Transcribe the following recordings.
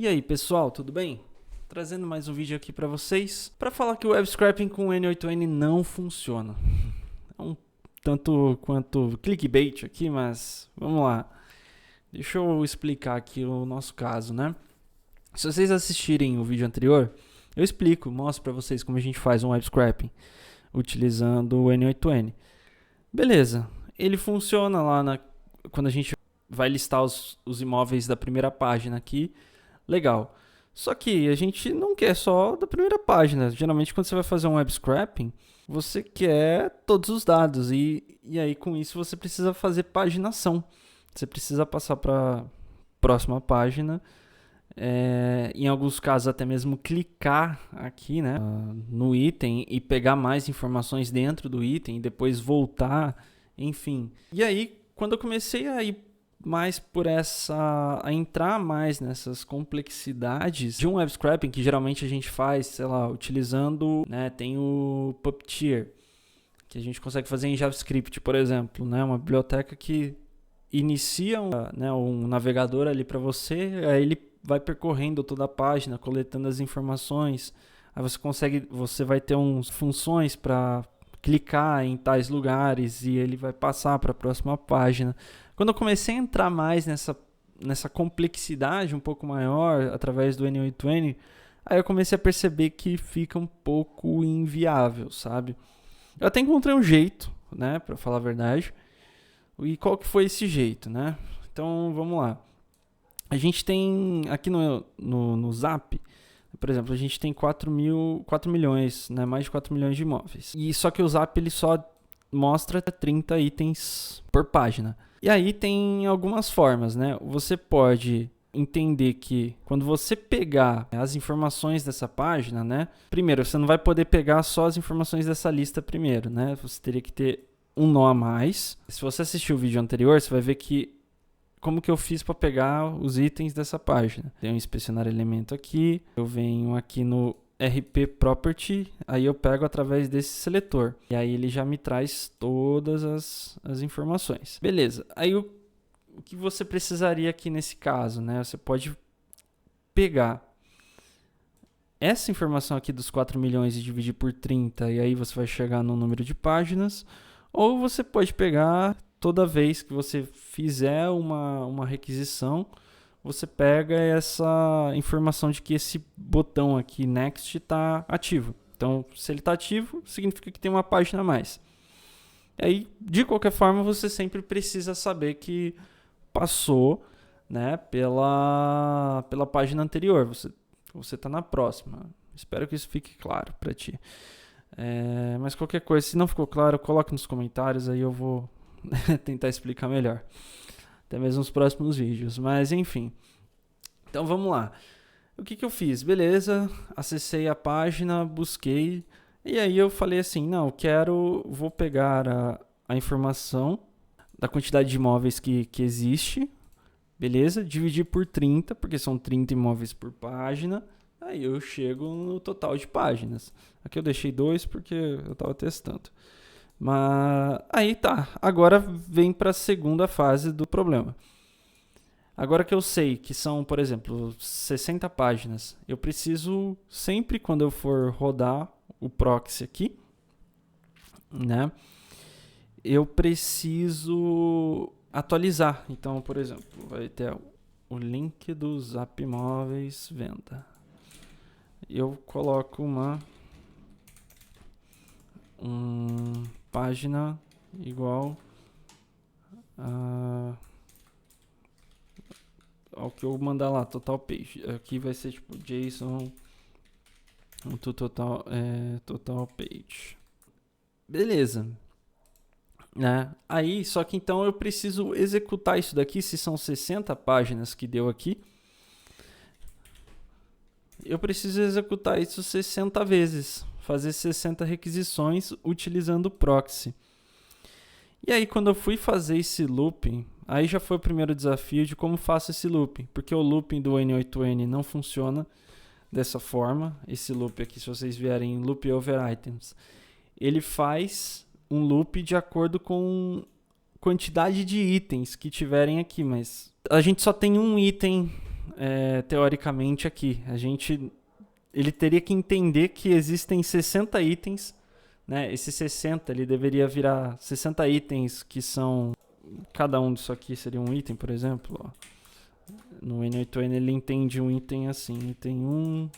E aí pessoal, tudo bem? Trazendo mais um vídeo aqui para vocês para falar que o web scraping com N8N não funciona. É um tanto quanto clickbait aqui, mas vamos lá. Deixa eu explicar aqui o nosso caso, né? Se vocês assistirem o vídeo anterior, eu explico, mostro para vocês como a gente faz um web scraping utilizando o N8N. Beleza, ele funciona lá quando a gente vai listar os imóveis da primeira página aqui. Legal. Só que a gente não quer só da primeira página. Geralmente, quando você vai fazer um web scraping, você quer todos os dados. E aí, com isso, você precisa fazer paginação. Você precisa passar para a próxima página. Em alguns casos, até mesmo clicar aqui, né, no item e pegar mais informações dentro do item e depois voltar. Enfim. E aí, quando eu comecei a ir mais por a entrar mais nessas complexidades de um web scraping que geralmente a gente faz, sei lá, utilizando, né, tem o Puppeteer, que a gente consegue fazer em JavaScript, por exemplo, né, uma biblioteca que inicia um navegador ali para você, aí ele vai percorrendo toda a página, coletando as informações, aí você vai ter umas funções para clicar em tais lugares e ele vai passar para a próxima página. Quando eu comecei a entrar mais nessa complexidade um pouco maior através do N8N, aí eu comecei a perceber que fica um pouco inviável, sabe? Eu até encontrei um jeito, né, para falar a verdade. E qual que foi esse jeito, né? Então, vamos lá. A gente tem aqui no Zap, por exemplo, a gente tem 4 milhões, né, mais de 4 milhões de imóveis. E só que o Zap ele só mostra 30 itens por página. E aí tem algumas formas, né? Você pode entender que quando você pegar as informações dessa página, né? Primeiro, você não vai poder pegar só as informações dessa lista primeiro, né? Você teria que ter um nó a mais. Se você assistiu o vídeo anterior, você vai ver que como que eu fiz para pegar os itens dessa página. Tem um inspecionar elemento aqui, eu venho aqui no RP Property, aí eu pego através desse seletor. E aí ele já me traz todas as informações. Beleza, aí o que você precisaria aqui nesse caso, né? Você pode pegar essa informação aqui dos 4 milhões e dividir por 30, e aí você vai chegar no número de páginas. Ou você pode pegar toda vez que você fizer uma requisição, você pega essa informação de que esse botão aqui, Next, está ativo. Então, se ele está ativo, significa que tem uma página a mais. E aí, de qualquer forma, você sempre precisa saber que passou, né, pela página anterior. Você está na próxima. Espero que isso fique claro para ti. Mas qualquer coisa, se não ficou claro, coloque nos comentários, aí eu vou tentar explicar melhor. Até mesmo nos próximos vídeos. Mas enfim. Então vamos lá. O que eu fiz? Beleza, acessei a página, busquei. E aí eu falei assim, não, vou pegar a informação da quantidade de imóveis que existe. Beleza, dividir por 30, porque são 30 imóveis por página. Aí eu chego no total de páginas. Aqui eu deixei 2 porque eu estava testando. Mas aí tá, agora vem para a segunda fase do problema. Agora que eu sei que são, por exemplo, 60 páginas, eu preciso sempre quando eu for rodar o proxy aqui, né? Eu preciso atualizar. Então, por exemplo, vai ter o link do Zap Imóveis Venda. Eu coloco uma página igual ao que eu mandar lá, total page. Aqui vai ser tipo JSON total page. Beleza. Né? Aí, só que então eu preciso executar isso daqui, se são 60 páginas que deu aqui. Eu preciso executar isso 60 vezes, fazer 60 requisições utilizando o proxy. E aí quando eu fui fazer esse looping, aí já foi o primeiro desafio de como faço esse looping, porque o looping do N8N não funciona dessa forma. Esse loop aqui, se vocês vierem em loop over items, ele faz um loop de acordo com quantidade de itens que tiverem aqui, mas a gente só tem um item teoricamente aqui. Ele teria que entender que existem 60 itens, né? Esse 60 ele deveria virar 60 itens que são... Cada um disso aqui seria um item, por exemplo. Ó. No N8N ele entende um item assim, item 1.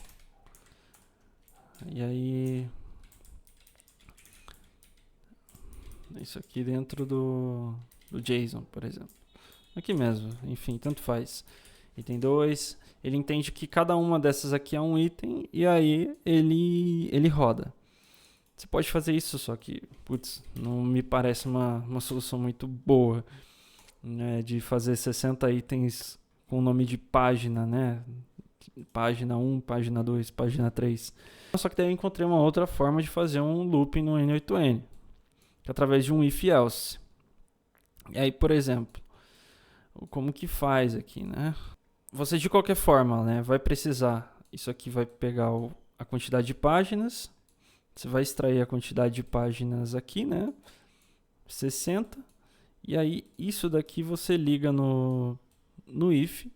E aí... Isso aqui dentro do JSON, por exemplo. Aqui mesmo, enfim, tanto faz. Item 2, ele entende que cada uma dessas aqui é um item e aí ele roda. Você pode fazer isso, só que, putz, não me parece uma solução muito boa, né, de fazer 60 itens com o nome de página, né? Página 1, página 2, página 3. Só que daí eu encontrei uma outra forma de fazer um looping no N8N, que é através de um if-else. E aí, por exemplo, como que faz aqui, né? Você de qualquer forma, né, vai precisar, isso aqui vai pegar a quantidade de páginas, você vai extrair a quantidade de páginas aqui, né, 60, e aí isso daqui você liga no if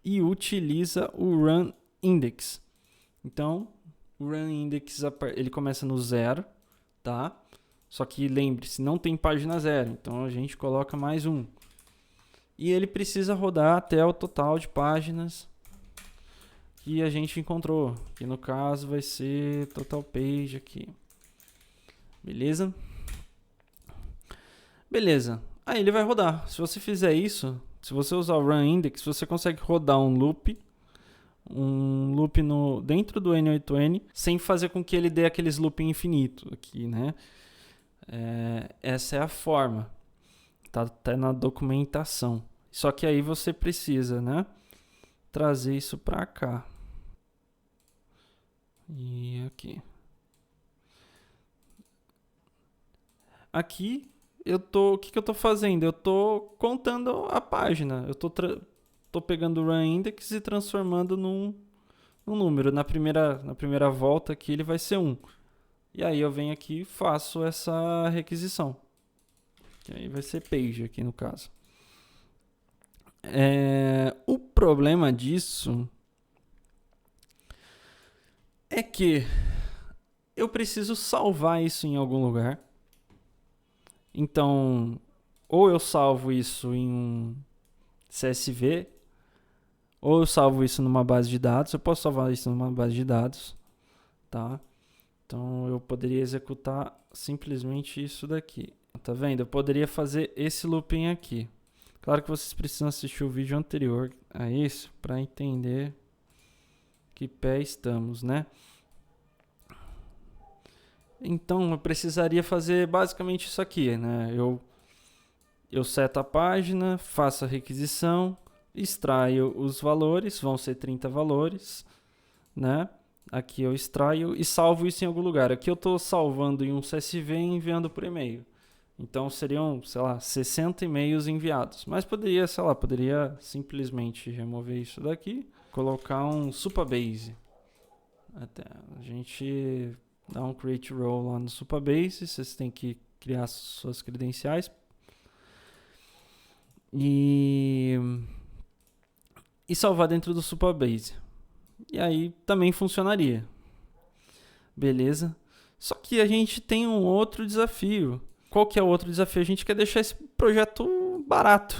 e utiliza o run index. Então, o run index ele começa no 0, tá? Só que lembre-se, não tem página 0, então a gente coloca mais um. E ele precisa rodar até o total de páginas que a gente encontrou, que no caso vai ser total page aqui. Beleza? Beleza. Aí ele vai rodar. Se você fizer isso, se você usar o run index, você consegue rodar um loop dentro do N8N, sem fazer com que ele dê aqueles looping infinito aqui, né? Essa é a forma. Tá até na documentação. Só que aí você precisa, né, trazer isso para cá. E aqui. Aqui o que eu tô fazendo? Eu tô contando a página. Eu tô pegando o run index e transformando num número. Na primeira volta aqui ele vai ser 1. E aí eu venho aqui e faço essa requisição. Que aí vai ser page aqui no caso. O problema disso é que eu preciso salvar isso em algum lugar. Então, ou eu salvo isso em um CSV, ou eu salvo isso numa base de dados. Eu posso salvar isso numa base de dados, tá? Então, eu poderia executar simplesmente isso daqui. Tá vendo? Eu poderia fazer esse looping aqui. Claro que vocês precisam assistir o vídeo anterior a isso para entender que pé estamos, né? Então, eu precisaria fazer basicamente isso aqui, né? Eu seto a página, faço a requisição, extraio os valores, vão ser 30 valores, né? Aqui eu extraio e salvo isso em algum lugar. Aqui eu estou salvando em um CSV e enviando por e-mail. Então seriam, sei lá, 60 e-mails enviados. Mas poderia simplesmente remover isso daqui, colocar um Supabase. Até a gente dá um create role lá no Supabase, vocês têm que criar suas credenciais. E salvar dentro do Supabase. E aí também funcionaria. Beleza? Só que a gente tem um outro desafio. Qual que é o outro desafio? A gente quer deixar esse projeto barato.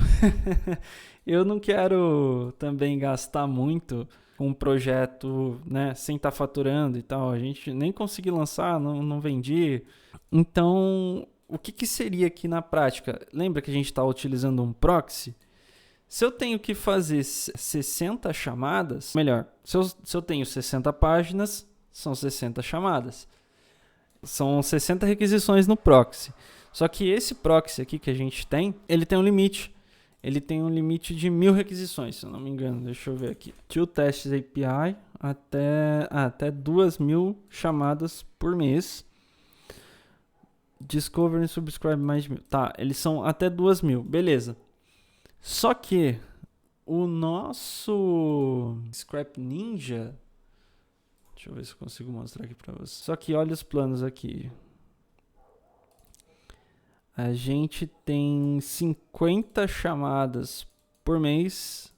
Eu não quero também gastar muito com um projeto, né, sem estar faturando e tal. A gente nem consegui lançar, não vendi. Então, o que seria aqui na prática? Lembra que a gente está utilizando um proxy? Se eu tenho que fazer 60 chamadas, melhor, se eu tenho 60 páginas, são 60 chamadas. São 60 requisições no proxy. Só que esse proxy aqui que a gente tem, ele tem um limite. Ele tem um limite de 1000 requisições, se eu não me engano. Deixa eu ver aqui. To Tests API até 2000 chamadas por mês. Discover e Subscribe mais de 1000. Tá, eles são até 2000. Beleza. Só que o nosso Scrap Ninja... Deixa eu ver se eu consigo mostrar aqui para você. Só que olha os planos aqui. A gente tem 50 chamadas por mês.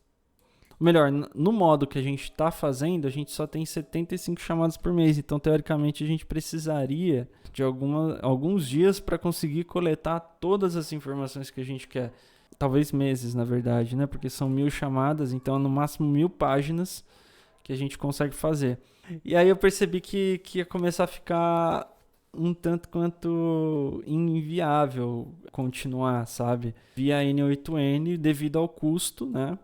Melhor, no modo que a gente está fazendo, a gente só tem 75 chamadas por mês. Então, teoricamente, a gente precisaria de alguns dias para conseguir coletar todas as informações que a gente quer. Talvez meses, na verdade, né? Porque são 1000 chamadas, então no máximo 1000 páginas que a gente consegue fazer. E aí eu percebi que ia começar a ficar um tanto quanto inviável continuar, sabe? Via N8N devido ao custo, né?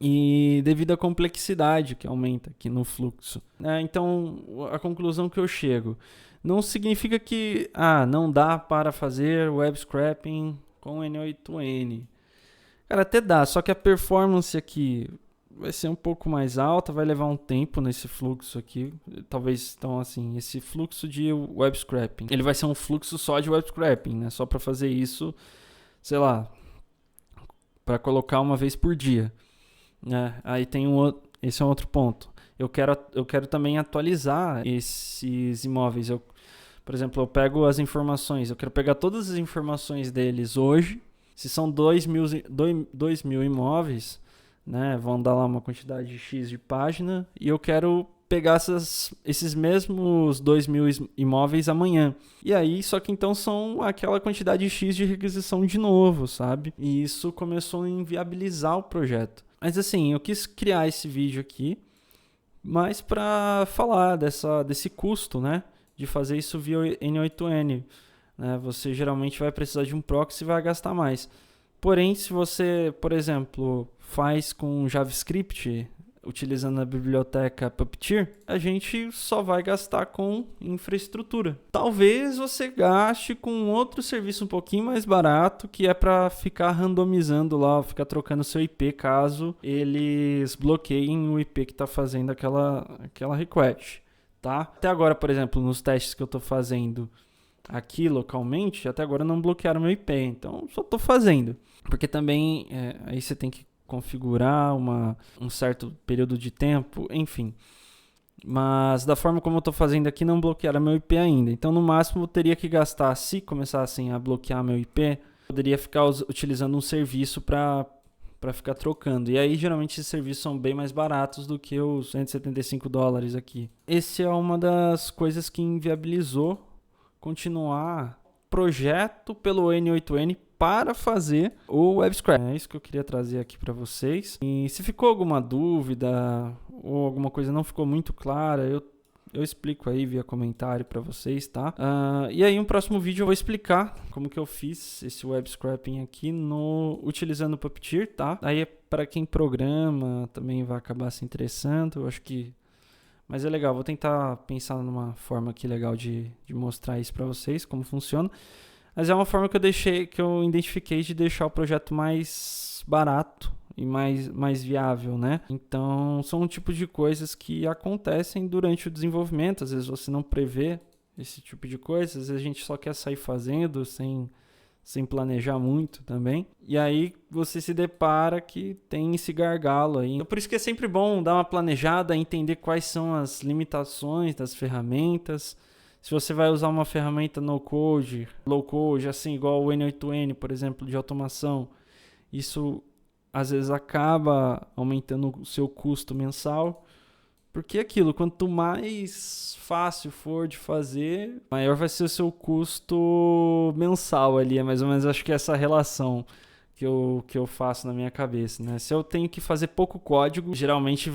E devido à complexidade que aumenta aqui no fluxo. Então, a conclusão que eu chego não significa que não dá para fazer web scraping com N8N. Cara, até dá, só que a performance aqui vai ser um pouco mais alta, vai levar um tempo nesse fluxo aqui. Talvez, então, assim, esse fluxo de web scraping, ele vai ser um fluxo só de web scraping, né? Só para fazer isso, sei lá, para colocar uma vez por dia. Aí tem esse é um outro ponto. Eu quero também atualizar esses imóveis. Por exemplo, eu pego as informações, eu quero pegar todas as informações deles hoje. Se são 2.000 imóveis, né, vão dar lá uma quantidade X de página, e eu quero pegar esses mesmos 2.000 imóveis amanhã. E aí, só que então são aquela quantidade X de requisição de novo, sabe? E isso começou a inviabilizar o projeto. Mas assim, eu quis criar esse vídeo aqui, mas para falar desse custo, né? De fazer isso via N8N. Né? Você geralmente vai precisar de um proxy e vai gastar mais. Porém, se você, por exemplo, faz com JavaScript, utilizando a biblioteca Puppeteer, a gente só vai gastar com infraestrutura. Talvez você gaste com outro serviço um pouquinho mais barato, que é para ficar randomizando lá, ficar trocando seu IP caso eles bloqueiem o IP que está fazendo aquela request. Tá? Até agora, por exemplo, nos testes que eu estou fazendo aqui localmente, até agora não bloquearam meu IP, então só estou fazendo. Porque também aí você tem que configurar um certo período de tempo, enfim. Mas da forma como eu estou fazendo aqui, não bloquearam meu IP ainda. Então, no máximo, eu teria que gastar, se começassem a bloquear meu IP, poderia ficar utilizando um serviço para ficar trocando. E aí, geralmente, esses serviços são bem mais baratos do que os $175 aqui. Essa é uma das coisas que inviabilizou continuar projeto pelo N8N para fazer o web scraping. É isso que eu queria trazer aqui para vocês. E se ficou alguma dúvida ou alguma coisa não ficou muito clara, eu explico aí via comentário para vocês, tá? E aí no próximo vídeo eu vou explicar como que eu fiz esse web scraping aqui utilizando o Puppeteer, tá? Aí para quem programa também vai acabar se interessando, eu acho que. Mas é legal, vou tentar pensar numa forma aqui legal de mostrar isso para vocês, como funciona. Mas é uma forma que eu identifiquei de deixar o projeto mais barato e mais viável, né? Então, são um tipo de coisas que acontecem durante o desenvolvimento. Às vezes você não prevê esse tipo de coisa, às vezes a gente só quer sair fazendo sem planejar muito também. E aí você se depara que tem esse gargalo aí. Então, por isso que é sempre bom dar uma planejada, entender quais são as limitações das ferramentas. Se você vai usar uma ferramenta no-code, low-code, assim, igual o N8N, por exemplo, de automação, isso às vezes acaba aumentando o seu custo mensal. Porque é aquilo, quanto mais fácil for de fazer, maior vai ser o seu custo mensal ali. É mais ou menos, acho que essa relação que eu faço na minha cabeça, né? Se eu tenho que fazer pouco código, geralmente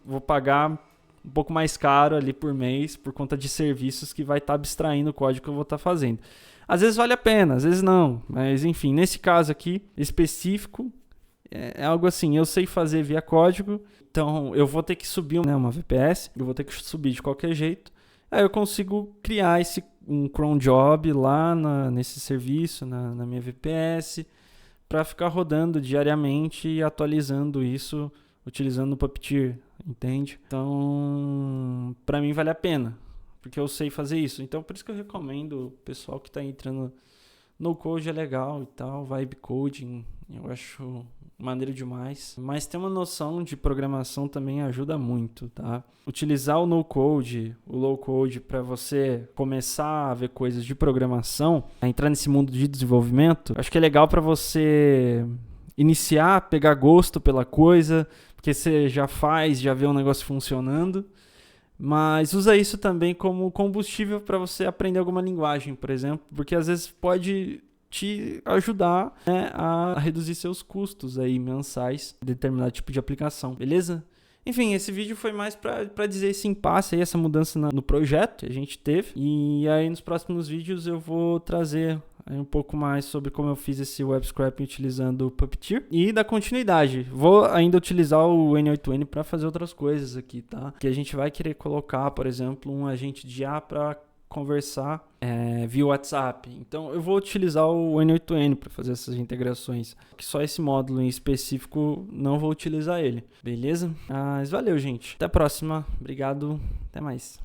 vou pagar um pouco mais caro ali por mês por conta de serviços que vai estar abstraindo o código que eu vou estar fazendo. Às vezes vale a pena, às vezes não. Mas enfim, nesse caso aqui específico, é algo assim, eu sei fazer via código, então eu vou ter que subir uma VPS, eu vou ter que subir de qualquer jeito. Aí eu consigo criar um cron job lá nesse serviço, na minha VPS, para ficar rodando diariamente e atualizando isso utilizando o Puppeteer, entende? Então, para mim vale a pena, porque eu sei fazer isso. Então, por isso que eu recomendo o pessoal que está entrando no code é legal e tal, vibe coding, eu acho maneiro demais. Mas ter uma noção de programação também ajuda muito, tá? Utilizar o no-code, o low-code para você começar a ver coisas de programação, a entrar nesse mundo de desenvolvimento, acho que é legal para você iniciar, pegar gosto pela coisa, porque você já faz, já vê um negócio funcionando. Mas usa isso também como combustível para você aprender alguma linguagem, por exemplo, porque às vezes pode te ajudar, né, a reduzir seus custos aí mensais de determinado tipo de aplicação, beleza? Enfim, esse vídeo foi mais para dizer esse impasse aí, essa mudança no projeto que a gente teve. E aí nos próximos vídeos eu vou trazer um pouco mais sobre como eu fiz esse web scraping utilizando o Puppeteer e da continuidade. Vou ainda utilizar o N8N para fazer outras coisas aqui, tá? Que a gente vai querer colocar, por exemplo, um agente de IA para conversar via WhatsApp. Então eu vou utilizar o N8N para fazer essas integrações. Que só esse módulo em específico não vou utilizar ele, beleza? Mas valeu, gente. Até a próxima. Obrigado. Até mais.